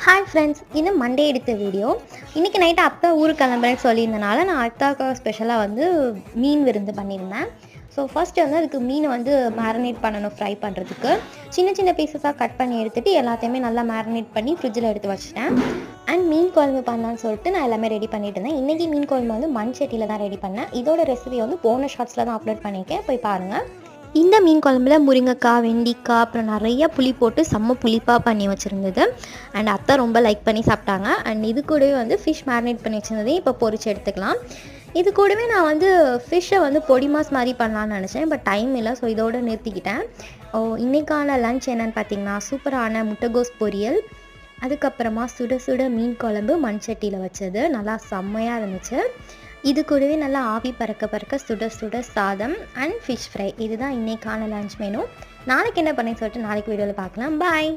Hi friends, இது Monday எடுத்த video. இன்றைக்கி நைட்டு அத்தை ஊருக்கு கிளம்புறேன்னு சொல்லியிருந்தனால நான் அத்தாவுக்கு ஸ்பெஷலாக மீன் விருந்து பண்ணியிருந்தேன். ஸோ ஃபர்ஸ்ட்டு அதுக்கு மீனை மேரினேட் பண்ணணும். ஃப்ரை பண்ணுறதுக்கு சின்ன சின்ன பீசஸாக கட் பண்ணி எடுத்துகிட்டு எல்லாத்தையுமே நல்லா மேரினேட் பண்ணி ஃப்ரிட்ஜில் எடுத்து வச்சுட்டேன். அண்ட் மீன் குழம்பு பண்ணலான்னு சொல்லிட்டு நான் எல்லாமே ரெடி பண்ணிட்டு இருந்தேன். இன்றைக்கி மீன் குழம்பு மண் சட்டியில் தான் ரெடி பண்ணேன். இதோட ரெசிபி போனஸ் ஷார்ட்ஸில் தான் அப்லோட் பண்ணியிருக்கேன், போய் பாருங்கள். இந்த மீன் குழம்புல முருங்கைக்காய், வெண்டிக்காய், அப்புறம் நிறைய புளி போட்டு செம்ம புளிப்பாக பண்ணி வச்சுருந்தது. அண்ட் அத்தை ரொம்ப லைக் பண்ணி சாப்பிட்டாங்க. அண்ட் இது கூடவே ஃபிஷ் மேரினேட் பண்ணி வச்சுருந்ததையும் இப்போ பொரிச்சு எடுத்துக்கலாம். இது கூடவே நான் ஃபிஷ்ஷை பொடி மாஸ் மாதிரி பண்ணலான்னு நினச்சேன். பட் டைம் இல்லை, ஸோ இதோடு நிறுத்திக்கிட்டேன். இன்றைக்கான லன்ச் என்னென்னு பார்த்தீங்கன்னா, சூப்பரான முட்டைகோஸ் பொரியல், அதுக்கப்புறமா சுட சுட மீன் குழம்பு மண் சட்டியில் வச்சது நல்லா செம்மையாக இருந்துச்சு. இது கூடவே நல்லா ஆவி பறக்க பறக்க சுட சுட சாதம் அண்ட் ஃபிஷ் ஃப்ரை. இதுதான் இன்றைக்கான லன்ச் மெனு. நாளைக்கு என்ன பண்ணேன்னு சொல்லிட்டு நாளைக்கு வீடியோவில் பார்க்கலாம். பாய்.